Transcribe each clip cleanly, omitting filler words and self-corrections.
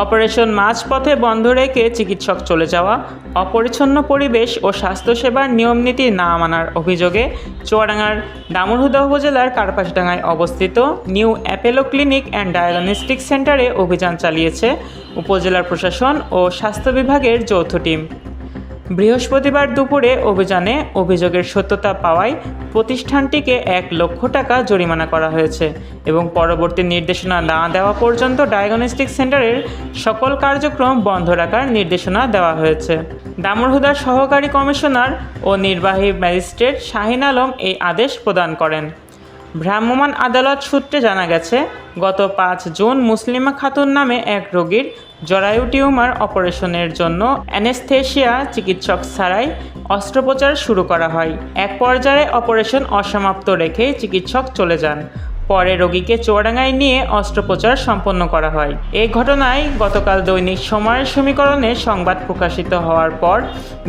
Operation মাঝপথে বন্ধ রেখে চিকিৎসক চলে যাওয়া, অপরিচ্ছন্ন পরিবেশ ও স্বাস্থ্যসেবার নিয়মনীতি না মানার অভিযোগে চুয়াডাঙ্গার দামুড়হুদা উপজেলার কার্পাসডাঙ্গায় অবস্থিত new Apollo clinic and diagnostic সেন্টারে অভিযান চালিয়েছে উপজেলার প্রশাসন ও স্বাস্থ্য বিভাগের যৌথ টিম। বৃহস্পতিবার দুপুরে অভিযানে অভিযোগের সত্যতা পাওয়ায় প্রতিষ্ঠানটিকে 1 লক্ষ টাকা জরিমানা করা হয়েছে এবং পরবর্তী নির্দেশনা না দেওয়া পর্যন্ত ডায়াগনস্টিক সেন্টারের সকল কার্যক্রম বন্ধ রাখার নির্দেশনা দেওয়া হয়েছে। দামুড়হুদার সহকারী কমিশনার ও নির্বাহী ম্যাজিস্ট্রেট শাহিন আলম এই আদেশ প্রদান করেন। ভ্রাম্যমাণ আদালত সূত্রে জানা গেছে, গত 5 জুন মুসলিমা খাতুন নামে এক রোগীর জরায়ু টিউমার অপারেশনের জন্য অ্যানেস্থেশিয়া চিকিৎসক ছাড়াই অস্ত্রোপচার শুরু করা হয়। এক পর্যায়ে অপারেশন অসমাপ্ত রেখে চিকিৎসক চলে যান। পরে রোগীকে চুয়াডাঙ্গায় নিয়ে অস্ত্রোপচার সম্পন্ন করা হয়। এই ঘটনায় গতকাল দৈনিক সময়ের সমীকরণে সংবাদ প্রকাশিত হওয়ার পর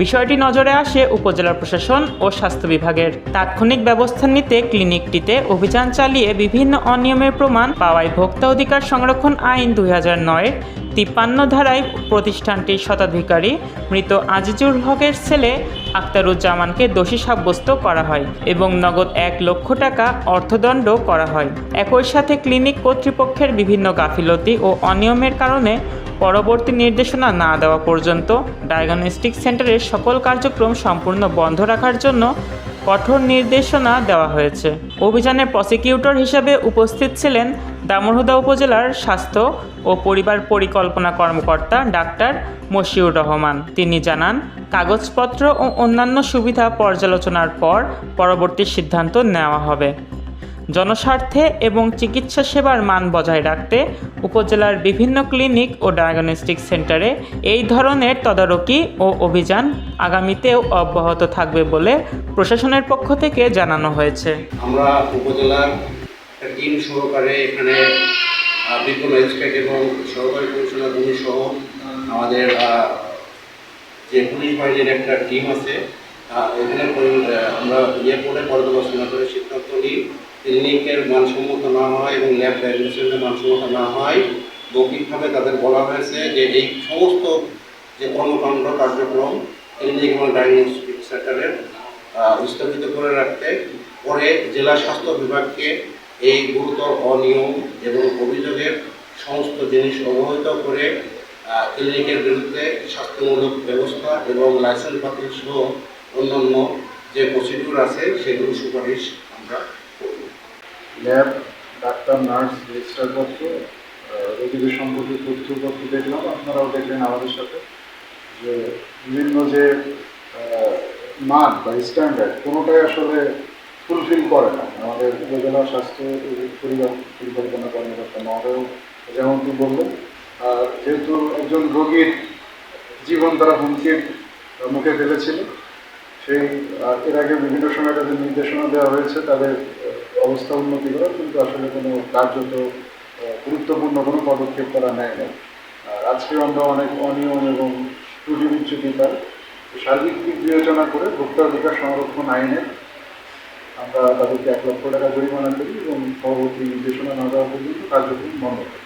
বিষয়টি নজরে আসে উপজেলা প্রশাসন ও স্বাস্থ্য বিভাগের। তাৎক্ষণিক ব্যবস্থা নিতে ক্লিনিকটিতে অভিযান চালিয়ে বিভিন্ন অনিয়মের প্রমাণ পাওয়ায় ভোক্তা অধিকার সংরক্ষণ আইন 2009-এর 53 ধারায় প্রতিষ্ঠানটির স্বত্বাধিকারী মৃত আজিজুল হকের ছেলে আখতারুজ্জামানকে দোষী সাব্যস্ত করা হয় এবং নগদ 1 লক্ষ টাকা অর্থদণ্ড করা হয়। একই সাথে ক্লিনিক কর্তৃপক্ষের বিভিন্ন গাফিলতি ও অনিয়মের কারণে পরবর্তী নির্দেশনা না দেওয়া পর্যন্ত ডায়াগনস্টিক সেন্টারের সকল কার্যক্রম সম্পূর্ণ বন্ধ রাখার জন্য কঠোর নির্দেশনা দেওয়া হয়েছে। অভিযানে প্রসিকিউটর হিসেবে উপস্থিত ছিলেন দামুড়হুদা উপজেলার স্বাস্থ্য ও পরিবার পরিকল্পনা কর্মকর্তা ডাক্তার মশিউর রহমান। তিনি জানান, কাগজপত্র ও অন্যান্য সুবিধা পর্যালোচনার পর পরবর্তী সিদ্ধান্ত নেওয়া হবে। জনস্বার্থে এবং চিকিৎসা সেবার মান বজায় রাখতে উপজেলার বিভিন্ন ক্লিনিক ও ডায়াগনস্টিক সেন্টারে এই ধরনের তদারকি ও অভিযান আগামীতেও অব্যাহত থাকবে বলে প্রশাসনের পক্ষ থেকে জানানো হয়েছে। আমরা উপজেলার টিম সহকারে এখানে বিজ্ঞ ম্যাজিস্ট্রেট এবং সহকারী কমিশনার সহ আমাদের যে পুলিশ বাহিনীর একটা টিম আছে, এখানে আমরা করে পর্যালোচনা করে সিদ্ধান্ত নিই। ক্লিনিকের মানসম্মত না হয় এবং ল্যাব ডায়াগনোসিসের মানসম্মত না হয়, মৌখিকভাবে তাদের বলা হয়েছে যে এই সমস্ত যে কর্মকাণ্ড কার্যক্রম ক্লিনিক এবং ডায়াগনস্টিক সেন্টারের স্থগিত করে রাখতে, পরে জেলা স্বাস্থ্য বিভাগকে এই গুরুতর অনিয়ম এবং অভিযোগের সমস্ত জিনিস অবহিত করে ক্লিনিকের বিরুদ্ধে স্বাস্থ্যমূলক ব্যবস্থা এবং লাইসেন্স বাতিল সহ অন্যান্য যে প্রসিডিউর আছে সেগুলো সুপারিশ আমরা করব। ল্যাব, ডাক্তার, নার্স, রেজিস্টারপত্র, রোগীদের সম্পর্কে তথ্যপত্র দেখলাম, আপনারাও দেখলেন আমাদের সাথে যে বিভিন্ন যে মান বা স্ট্যান্ডার্ড কোনোটাই আসলে ফুলফিল করে না। আমাদের উপজেলা স্বাস্থ্য পরিবার পরিকল্পনা কর্মকর্তা মহোদয় যেমনটি বললেন, যেহেতু একজন রোগীর জীবন তারা হুমকির মুখে ফেলেছিল, সেই এর আগে বিভিন্ন সময় তাদের নির্দেশনা দেওয়া হয়েছে তাদের অবস্থা উন্নতি করার, কিন্তু আসলে কোনো কার্যত গুরুত্বপূর্ণ কোনো পদক্ষেপ তারা নেয় না। আর আজকেও আমরা অনেক অনিয়ম এবং ত্রুটি বিচ্যুতি পাই। সার্বিক দিক বিবেচনা করে ভোক্তা অধিকার সংরক্ষণ আইনে আমরা তাদেরকে 1 লক্ষ টাকা জরিমানা করি এবং পরবর্তী নির্দেশনা না দেওয়া পর্যন্ত কার্যক্রম বন্ধ করি।